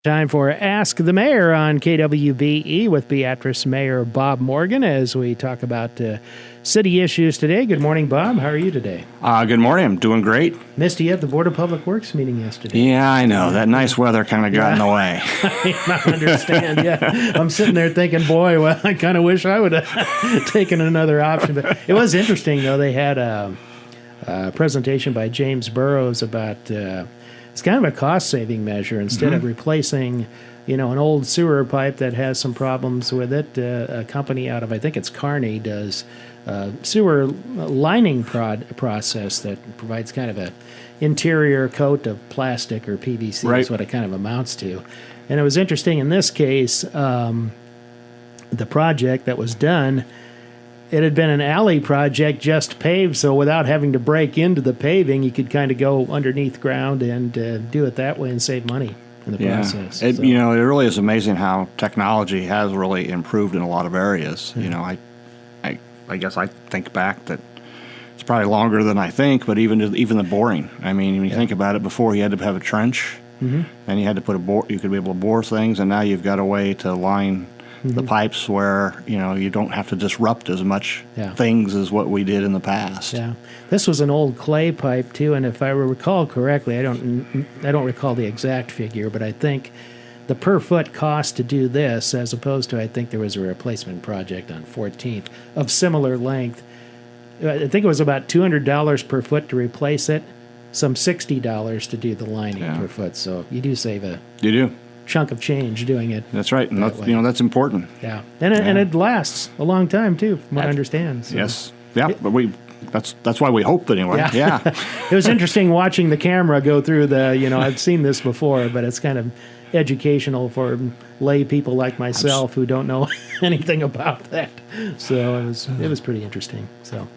Time for Ask the Mayor on KWBE with Beatrice Mayor Bob Morgan as we talk about city issues today. Good morning, Bob. How are you today? Good morning. I'm doing great. Missed you at the Board of Public Works meeting yesterday. Yeah, I know. That nice weather kind of got in the way. I understand, yeah. I'm sitting there thinking, boy, well, I kind of wish I would have taken another option. But it was interesting, though. They had a presentation by James Burrows about... it's kind of a cost-saving measure. Instead of replacing, an old sewer pipe that has some problems with it, a company out of, I think it's Kearney, does sewer lining process that provides kind of a interior coat of plastic or PVC Right. is what it kind of amounts to. And it was interesting in this case, the project that was done, it had been an alley project just paved, so without having to break into the paving, you could kind of go underneath ground and do it that way and save money in the process. It really is amazing how technology has really improved in a lot of areas. Yeah. I guess I think back that it's probably longer than I think, but even the boring. I mean, when you think about it, before you had to have a trench, and you had to put you could be able to bore things, and now you've got a way to line the pipes where you don't have to disrupt as much things as what we did in the past. Yeah, this was an old clay pipe too, and if I recall correctly, I don't recall the exact figure, but I think the per foot cost to do this, as opposed to I think there was a replacement project on 14th of similar length. I think it was about $200 per foot to replace it, some $60 to do the lining per foot. So you do save a chunk of change doing it. That's right, and that's important. Yeah, and it lasts a long time too, from what I understand. So. Yes, but that's why we hope anyway. Yeah. It was interesting watching the camera go through the. I've seen this before, but it's kind of educational for lay people like myself who don't know anything about that. So it was pretty interesting. So.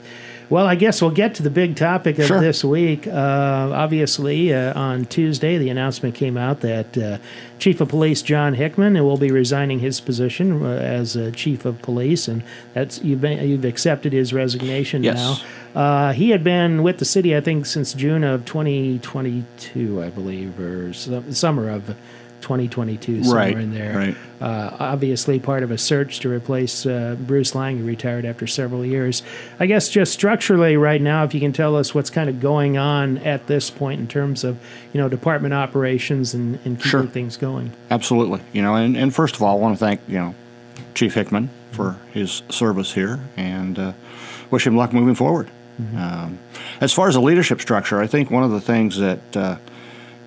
Well, I guess we'll get to the big topic of this week. Obviously, on Tuesday, the announcement came out that Chief of Police John Hickman will be resigning his position as Chief of Police, and that's you've accepted his resignation now. He had been with the city, I think, since June of 2022, I believe, or summer of 2022, somewhere in there. Right. Obviously part of a search to replace Bruce Lang, who retired after several years. I guess just structurally right now, if you can tell us what's kind of going on at this point in terms of, department operations and keeping things going. Absolutely. And first of all, I want to thank, Chief Hickman for his service here and wish him luck moving forward. As far as the leadership structure, I think one of the things that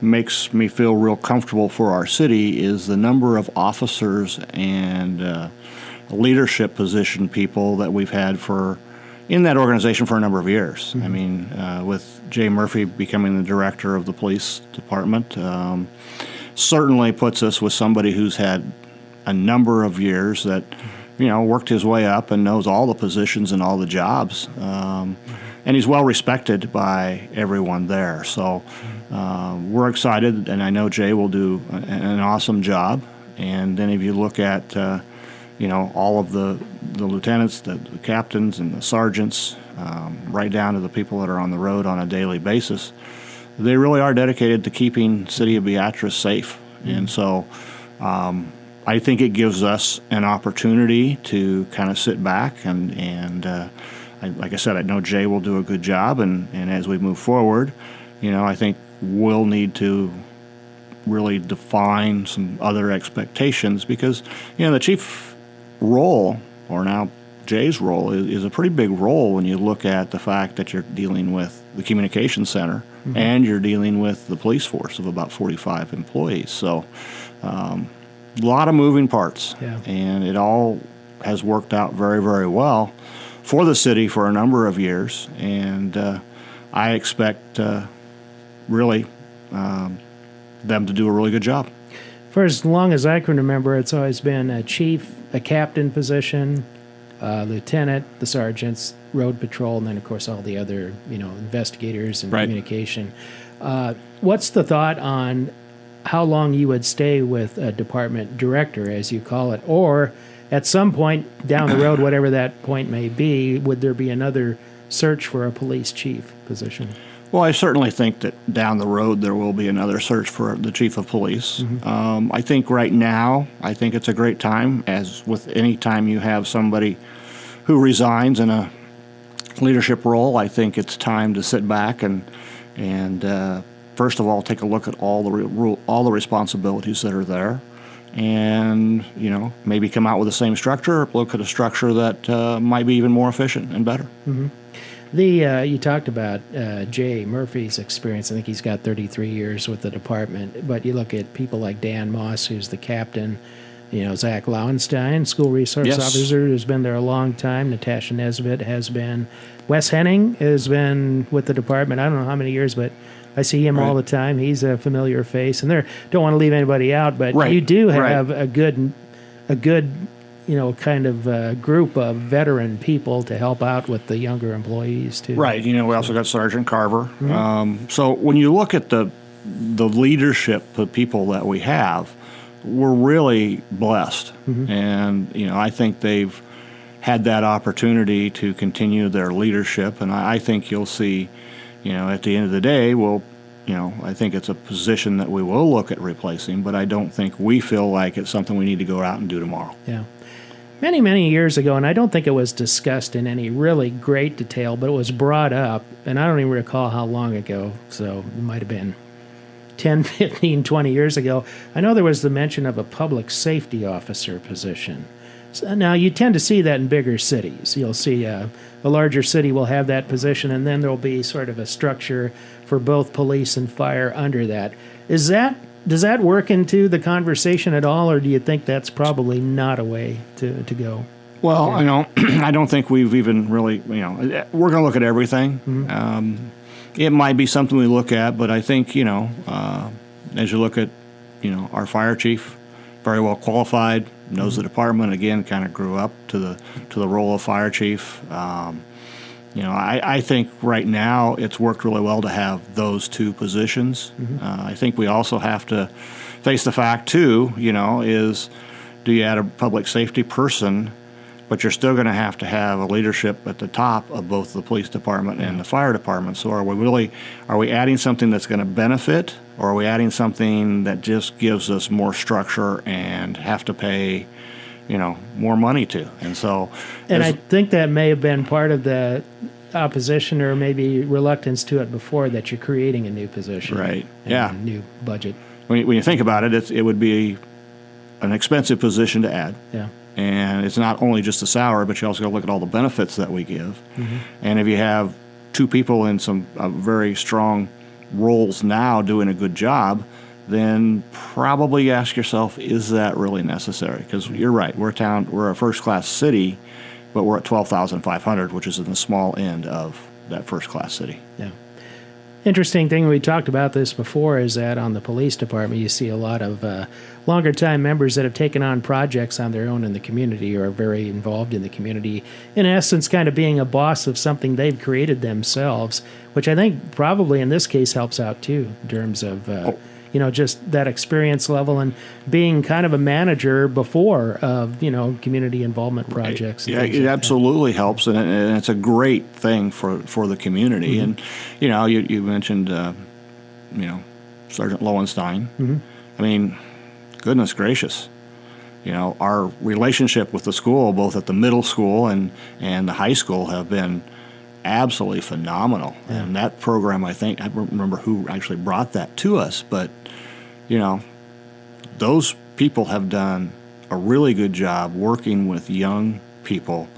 makes me feel real comfortable for our city is the number of officers and leadership position people that we've had in that organization for a number of years. I mean, with Jay Murphy becoming the director of the police department, certainly puts us with somebody who's had a number of years that, worked his way up and knows all the positions and all the jobs. And he's well respected by everyone there. So we're excited, and I know Jay will do an awesome job. And then if you look at, all of the lieutenants, the captains, and the sergeants, right down to the people that are on the road on a daily basis, they really are dedicated to keeping City of Beatrice safe. And so I think it gives us an opportunity to kind of sit back and like I said, I know Jay will do a good job, and as we move forward, I think we'll need to really define some other expectations because, the chief role, or now Jay's role, is a pretty big role when you look at the fact that you're dealing with the communications center and you're dealing with the police force of about 45 employees. So a lot of moving parts, and it all has worked out very, very well for the city for a number of years, and I expect really them to do a really good job. For as long as I can remember, it's always been a chief, a captain position, lieutenant, the sergeants, road patrol, and then of course all the other investigators and communication. What's the thought on how long you would stay with a department director, as you call it, or at some point down the road, whatever that point may be, would there be another search for a police chief position? Well, I certainly think that down the road there will be another search for the chief of police. I think right now, I think it's a great time, as with any time you have somebody who resigns in a leadership role. I think it's time to sit back and first of all take a look at all the responsibilities that are there, and maybe come out with the same structure, or look at a structure that might be even more efficient and better. You talked about Jay Murphy's experience. I think he's got 33 years with the department. But you look at people like Dan Moss, who's the captain. Zach Lauenstein, school resource officer, who's been there a long time. Natasha Nesbitt has been. Wes Henning has been with the department, I don't know how many years, but I see him all the time. He's a familiar face. And don't want to leave anybody out, but you do have a good kind of group of veteran people to help out with the younger employees too. Right. We also got Sergeant Carver. So when you look at the leadership of people that we have, we're really blessed. And, I think they've had that opportunity to continue their leadership. And I think you'll see, at the end of the day, I think it's a position that we will look at replacing, but I don't think we feel like it's something we need to go out and do tomorrow. Yeah. Many, many years ago, and I don't think it was discussed in any really great detail, but it was brought up, and I don't even recall how long ago, so it might have been 10, 15, 20 years ago. I know there was the mention of a public safety officer position. So now, you tend to see that in bigger cities. You'll see a larger city will have that position, and then there'll be sort of a structure for both police and fire under that. Does that work into the conversation at all, or do you think that's probably not a way to go? Well, I don't think we've even really, we're going to look at everything. It might be something we look at, but I think, as you look at, our fire chief, very well qualified, knows the department, again, kind of grew up to the role of fire chief. I think right now it's worked really well to have those two positions. I think we also have to face the fact, too, is do you add a public safety person, but you're still going to have a leadership at the top of both the police department and the fire department. So are we adding something that's going to benefit, or are we adding something that just gives us more structure and have to pay, more money to? And I think that may have been part of the opposition or maybe reluctance to it before, that you're creating a new position. Right. And a new budget. When you think about it, it would be an expensive position to add. Yeah. And it's not only just the salary, but you also got to look at all the benefits that we give. And if you have two people in some very strong roles now doing a good job, then probably ask yourself, is that really necessary? Because you're right, we're a first-class city, but we're at 12,500, which is in the small end of that first-class city. Yeah. Interesting thing, we talked about this before, is that on the police department you see a lot of longer time members that have taken on projects on their own in the community, or are very involved in the community, in essence kind of being a boss of something they've created themselves, which I think probably in this case helps out too, in terms of just that experience level and being kind of a manager before of community involvement projects. Yeah, it absolutely helps, and it's a great thing for the community. And you mentioned Sergeant Lowenstein. I mean, goodness gracious, our relationship with the school, both at the middle school and the high school, have been absolutely phenomenal. Yeah. And that program, I think, I don't remember who actually brought that to us, but those people have done a really good job working with young people,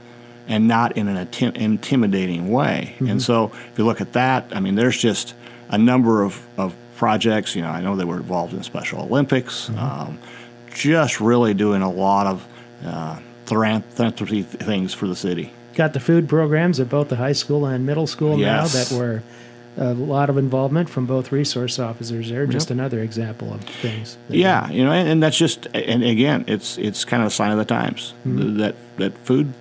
and not in an intimidating way. And so if you look at that, I mean, there's just a number of projects. I know they were involved in Special Olympics, just really doing a lot of philanthropy things for the city. Got the food programs at both the high school and middle school now that were a lot of involvement from both resource officers there. Just another example of things. And that's just, and again, it's kind of a sign of the times. That food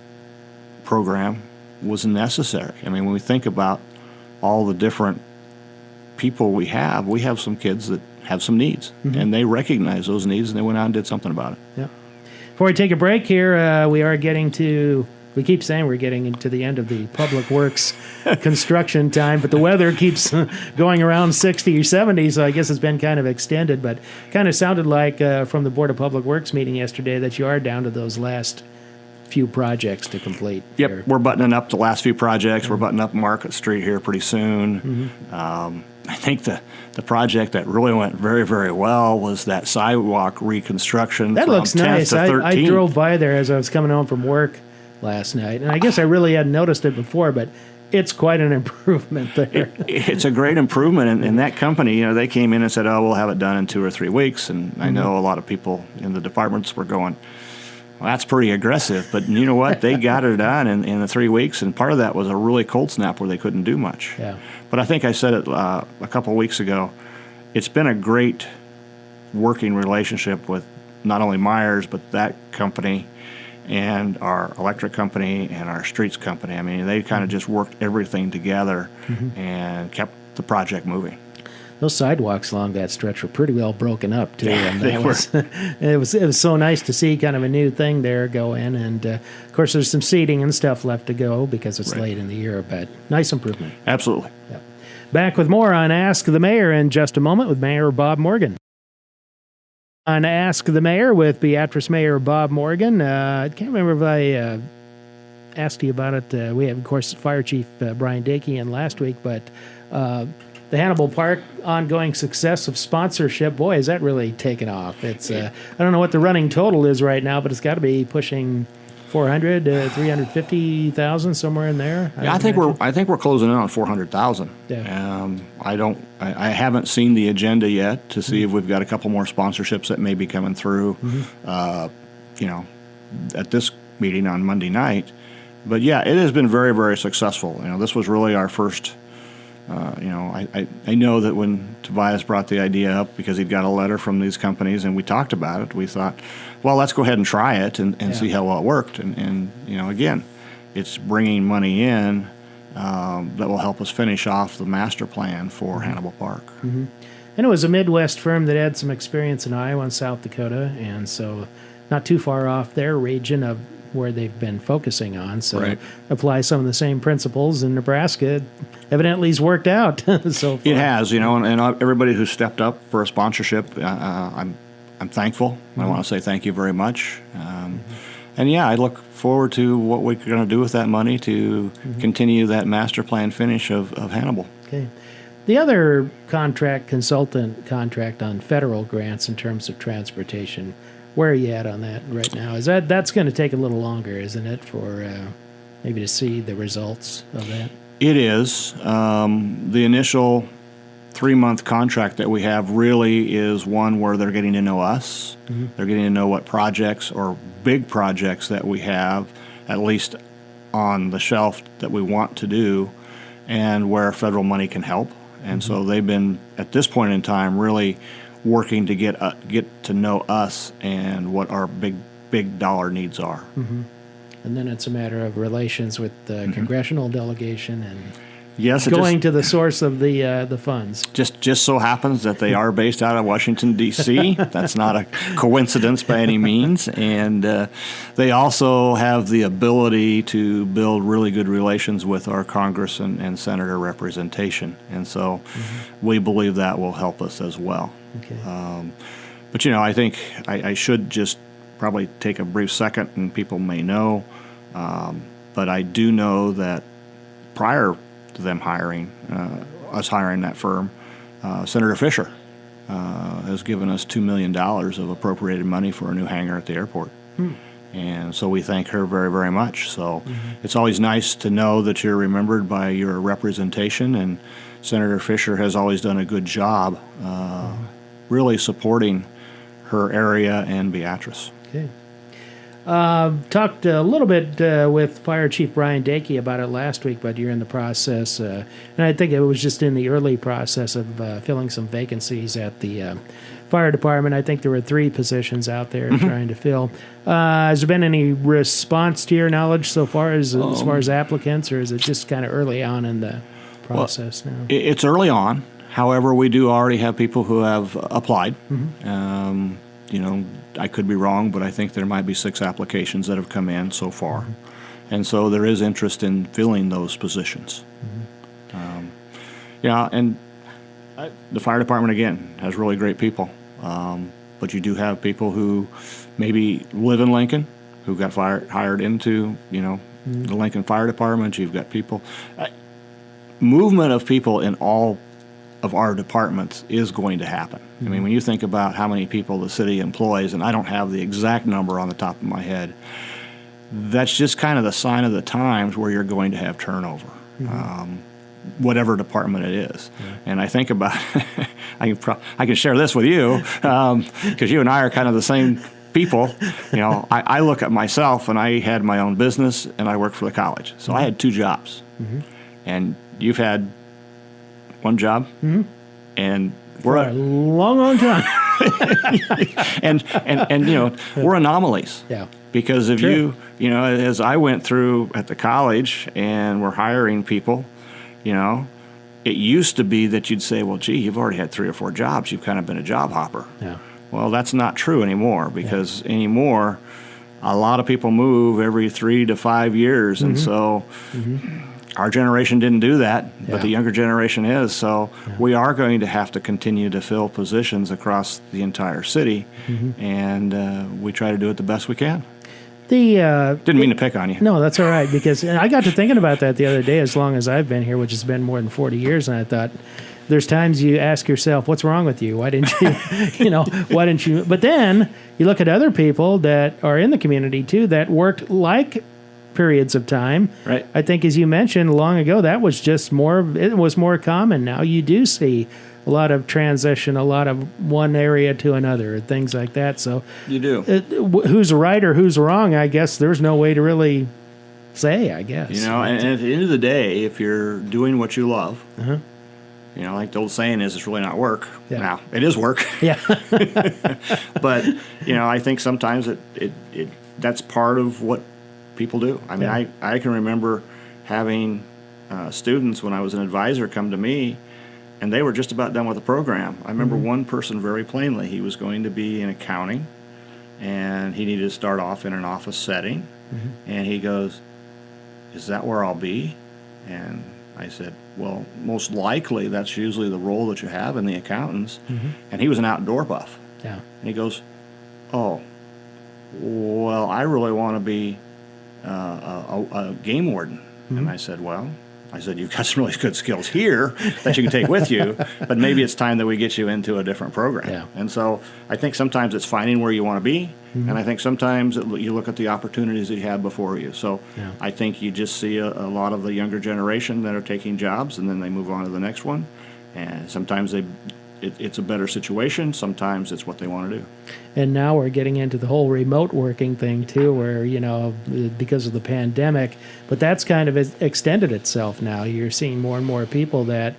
program was necessary. I mean, when we think about all the different people we have some kids that have some needs, and they recognize those needs, and they went out and did something about it. Yeah. Before we take a break here, we are getting to we keep saying we're getting into the end of the public works construction time, but the weather keeps going around 60 or 70, so I guess it's been kind of extended. But kind of sounded like from the Board of Public Works meeting yesterday that you are down to those last few projects to complete. Yep, here. we're buttoning up the last few projects. We're buttoning up Market Street here pretty soon. I think the project that really went very, very well was that sidewalk reconstruction. That from looks 10th nice. to 13th. I drove by there as I was coming home from work last night, and I guess I really hadn't noticed it before, but it's quite an improvement there. It's a great improvement, and that company, they came in and said, "Oh, we'll have it done in 2 or 3 weeks." And I know a lot of people in the departments were going, "Well, that's pretty aggressive," but you know what? They got it done in the 3 weeks, and part of that was a really cold snap where they couldn't do much. Yeah. But I think I said it a couple of weeks ago. It's been a great working relationship with not only Myers, but that company and our electric company and our streets company. I mean, they kind of just worked everything together and kept the project moving. Those sidewalks along that stretch were pretty well broken up too, and they that was, it was so nice to see kind of a new thing there go in. And of course, there's some seating and stuff left to go because it's late in the year, but nice improvement. Absolutely. Yep. Back with more on Ask the Mayor in just a moment with Mayor Bob Morgan. On Ask the Mayor with Beatrice Mayor Bob Morgan. I can't remember if I asked you about it. We have, of course, Fire Chief Brian Dakey in last week, but the Hannibal Park ongoing success of sponsorship, boy, has that really taken off. It's I don't know what the running total is right now, but it's got to be pushing 400 to 350,000, somewhere in there. Yeah, I think we're closing in on 400,000. Yeah. I haven't seen the agenda yet to see if we've got a couple more sponsorships that may be coming through. At this meeting on Monday night. But yeah, it has been very, very successful. This was really our first. I know that when Tobias brought the idea up, because he'd got a letter from these companies and we talked about it, we thought, well, let's go ahead and try it and see how well it worked. And again, it's bringing money in that will help us finish off the master plan for Hannibal Park. Mm-hmm. And it was a Midwest firm that had some experience in Iowa and South Dakota, and so not too far off their region of where they've been focusing on. So apply some of the same principles in Nebraska. Evidently has worked out so far. It has, and everybody who stepped up for a sponsorship, I'm thankful. I want to say thank you very much. And yeah, I look forward to what we're going to do with that money to continue that master plan finish of Hannibal. Okay. The other consultant contract on federal grants in terms of transportation, where are you at on that right now? That's going to take a little longer, isn't it, for maybe to see the results of that? It is. The initial 3-month contract that we have really is one where they're getting to know us. They're getting to know what projects or big projects that we have, at least on the shelf, that we want to do, and where federal money can help. And so they've been, at this point in time, really working to get to know us and what our big dollar needs are. And then it's a matter of relations with the congressional delegation and going to the source of the funds. Just so happens that they are based out of Washington, D.C. That's not a coincidence by any means. And they also have the ability to build really good relations with our Congress and Senator representation. And so we believe that will help us as well. Okay. But, I think I should just probably take a brief second, and people may know, but I do know that prior to them us hiring that firm, Senator Fisher has given us $2 million of appropriated money for a new hangar at the airport. And so we thank her very, very much. So it's always nice to know that you're remembered by your representation, and Senator Fisher has always done a good job really supporting her area and Beatrice. Okay. Talked a little bit with Fire Chief Brian Dakey about it last week, but you're in the process, and I think it was just in the early process of filling some vacancies at the fire department. I think there were 3 positions out there trying to fill. Has there been any response to your knowledge so far as far as applicants, or is it just kind of early on in the process now? It's early on. However, we do already have people who have applied. I could be wrong, but I think there might be 6 applications that have come in so far. And so there is interest in filling those positions. And the fire department, again, has really great people. But you do have people who maybe live in Lincoln, who got hired into, the Lincoln Fire Department. You've got people. Movement of people in all of our departments is going to happen. I mean, when you think about how many people the city employs, and I don't have the exact number on the top of my head, that's just kind of the sign of the times where you're going to have turnover, whatever department it is. And I think about, I can share this with you, because you and I are kind of the same people. I look at myself, and I had my own business, and I worked for the college. So I had 2 jobs. And you've had 1 job, and for a long time. and we're anomalies. Yeah. Because if True. you as I went through at the college and we're hiring people, it used to be that you'd say, well, gee, you've already had 3 or 4 jobs. You've kind of been a job hopper. Yeah. Well, that's not true anymore, because anymore, a lot of people move every 3 to 5 years. And so our generation didn't do that, but the younger generation is. So we are going to have to continue to fill positions across the entire city, and we try to do it the best we can. Didn't mean to pick on you. No, that's all right, because I got to thinking about that the other day, as long as I've been here, which has been more than 40 years, and I thought, there's times you ask yourself, what's wrong with you? Why didn't you, why didn't you? But then you look at other people that are in the community, too, that worked like periods of time. Right. I think, as you mentioned long ago, that was just it was more common. Now you do see a lot of transition, a lot of one area to another, things like that. So you do. Who's right or who's wrong, I guess there's no way to really say, I guess. And at the end of the day, if you're doing what you love, like the old saying is, it's really not work. Yeah. Now, it is work. Yeah. But, I think sometimes that's part of what people do. I mean, I can remember having students, when I was an advisor, come to me, and they were just about done with the program. I remember one person very plainly. He was going to be in accounting, and he needed to start off in an office setting. And he goes, is that where I'll be? And I said, well, most likely that's usually the role that you have in the accountants. And he was an outdoor buff. Yeah. And he goes, oh, well, I really want to be a game warden. And I said, you've got some really good skills here that you can take with you, but maybe it's time that we get you into a different program. Yeah. And so I think sometimes it's finding where you want to be, and I think sometimes you look at the opportunities that you have before you. So I think you just see a lot of the younger generation that are taking jobs, and then they move on to the next one. And sometimes it's a better situation. Sometimes it's what they want to do. And now we're getting into the whole remote working thing too, where, because of the pandemic, but that's kind of extended itself now. You're seeing more and more people that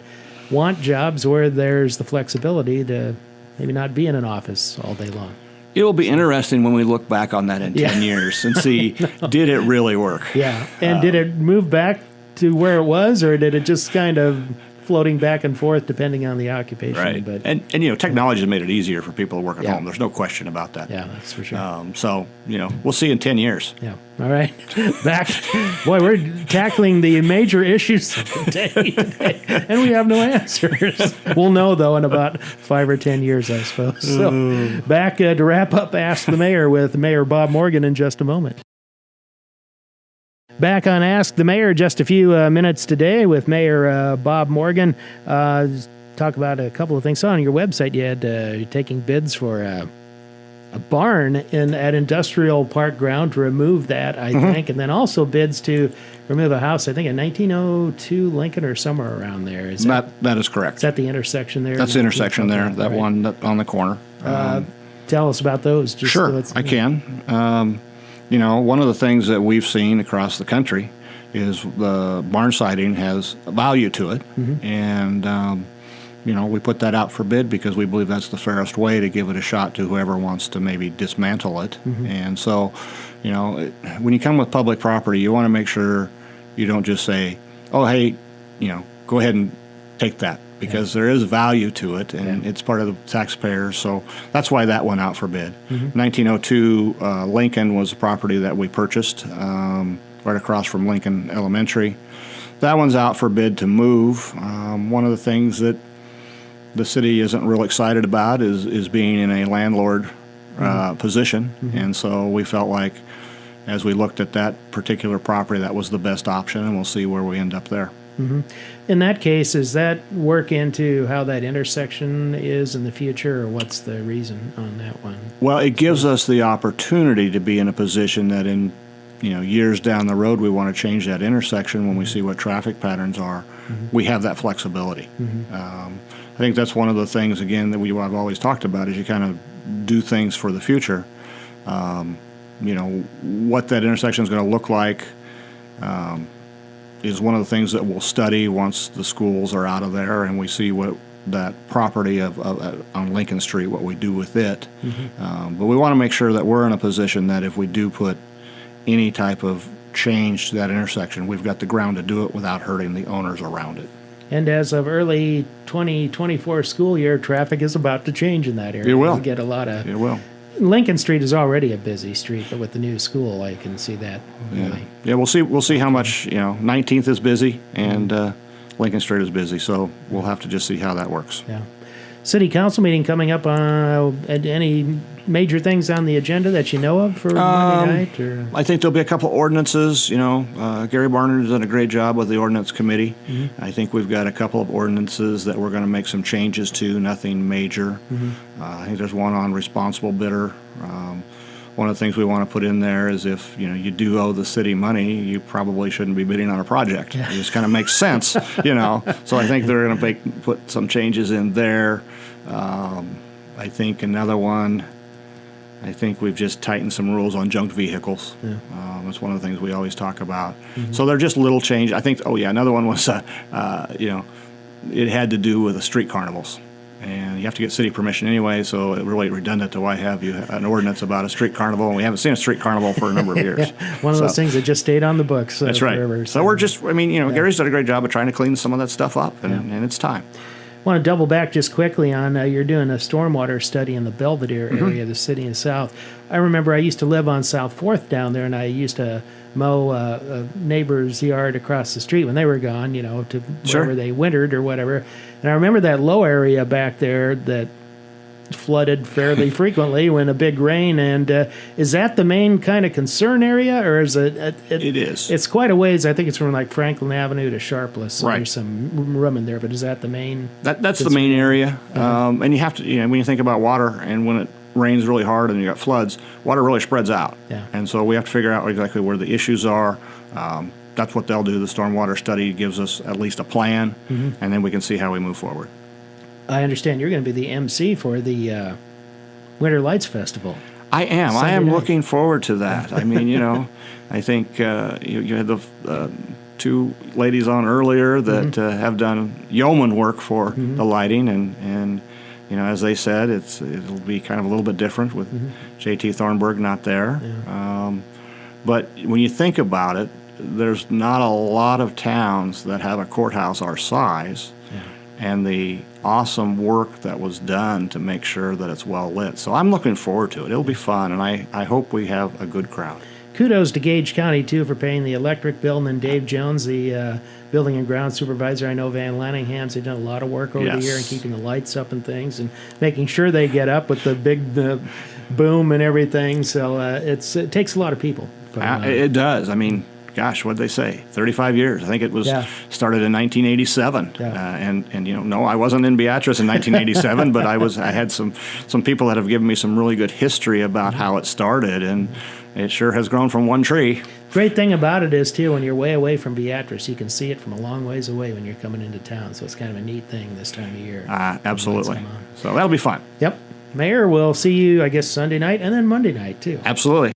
want jobs where there's the flexibility to maybe not be in an office all day long. It'll be interesting when we look back on that in 10 years and see, did it really work? Yeah. And did it move back to where it was, or did it just kind of floating back and forth depending on the occupation? Right. But, and technology has made it easier for people to work at home. There's no question about that. Yeah, that's for sure. So, we'll see in 10 years. Yeah. All right. Back. Boy, we're tackling the major issues of the day today, and we have no answers. We'll know, though, in about 5 or 10 years, I suppose. So back to wrap up Ask the Mayor with Mayor Bob Morgan in just a moment. Back on Ask the Mayor, just a few minutes today with Mayor Bob Morgan. Talk about a couple of things. On your website, you had taking bids for a barn at Industrial Park Ground to remove that, I think, and then also bids to remove a house, I think, in 1902 Lincoln or somewhere around there. Is that is correct. Is that the intersection there? That's the intersection there, that right. one on the corner. Tell us about those. Just sure, I can. One of the things that we've seen across the country is the barn siding has a value to it, and we put that out for bid because we believe that's the fairest way to give it a shot to whoever wants to maybe dismantle it. And so, when you come with public property, you want to make sure you don't just say, "Oh, hey, go ahead and take that," because there is value to it, and it's part of the taxpayers. So that's why that went out for bid. 1902 Lincoln was a property that we purchased right across from Lincoln Elementary. That one's out for bid to move. One of the things that the city isn't real excited about is being in a landlord position, and so we felt like as we looked at that particular property, that was the best option, and we'll see where we end up there. In that case, does that work into how that intersection is in the future, or what's the reason on that one? Well, it gives us the opportunity to be in a position that in years down the road we want to change that intersection when we see what traffic patterns are. We have that flexibility. I think that's one of the things, again, that I've always talked about is you kind of do things for the future. What that intersection is going to look like is one of the things that we'll study once the schools are out of there and we see what that property on Lincoln Street, what we do with it. But we want to make sure that we're in a position that if we do put any type of change to that intersection, we've got the ground to do it without hurting the owners around it. And as of early 2024 school year, traffic is about to change in that area. It will. We'll get a lot of... It will. Lincoln Street is already a busy street, but with the new school, I can see that. Really. Yeah, we'll see how much, 19th is busy and Lincoln Street is busy, so we'll have to just see how that works. Yeah. City council meeting coming up. Any major things on the agenda that you know of for Monday night? Or? I think there'll be a couple ordinances. Gary Barnard's done a great job with the ordinance committee. I think we've got a couple of ordinances that we're going to make some changes to, nothing major. I think there's one on responsible bidder. One of the things we want to put in there is if you do owe the city money, you probably shouldn't be bidding on a project. It just kind of makes sense, So I think they're going to put some changes in there. I think another one. I think we've just tightened some rules on junked vehicles. That's one of the things we always talk about. So they're just little changes. I think. Another one was it had to do with the street carnivals. And you have to get city permission anyway, so it's really redundant to why have you an ordinance about a street carnival, and we haven't seen a street carnival for a number of years. One of those things that just stayed on the books. That's right. Forever, so we're just, Gary's done a great job of trying to clean some of that stuff up, and it's time. I want to double back just quickly on you're doing a stormwater study in the Belvedere area of the city and south. I remember I used to live on South 4th down there, and I used to mow a neighbor's yard across the street when they were gone, to wherever they wintered or whatever. And I remember that low area back there that flooded fairly frequently when a big rain. And is that the main kind of concern area, or is it? It is. It's quite a ways. I think it's from like Franklin Avenue to Sharpless. So right. There's some room in there, but is that the main? That's the main area. And you have to, when you think about water and when it rains really hard and you got floods, water really spreads out. Yeah. And so we have to figure out exactly where the issues are. That's what they'll do. The stormwater study gives us at least a plan, and then we can see how we move forward. I understand you're going to be the MC for the Winter Lights Festival. I am. Sunday I am night. looking forward to that. I mean, I think you had the two ladies on earlier that have done yeoman work for the lighting, and as they said, it'll be kind of a little bit different with J.T. Thornburg not there. Yeah. But when you think about it, there's not a lot of towns that have a courthouse our size, and the awesome work that was done to make sure that it's well lit. So I'm looking forward to it. It'll be fun, and I hope we have a good crowd. Kudos to Gage County, too, for paying the electric bill, and then Dave Jones, the building and ground supervisor. I know Van Lanningham's, they've done a lot of work over the year and keeping the lights up and things, and making sure they get up with the big boom and everything. So it takes a lot of people. It does. I mean, gosh, what did they say? 35 years. I think it was started in 1987. And no, I wasn't in Beatrice in 1987, but I had some people that have given me some really good history about how it started, and it sure has grown from one tree. Great thing about it is, too, when you're way away from Beatrice, you can see it from a long ways away when you're coming into town. So it's kind of a neat thing this time of year. Absolutely. So that'll be fun. Yep. Mayor, we'll see you, I guess, Sunday night and then Monday night, too. Absolutely.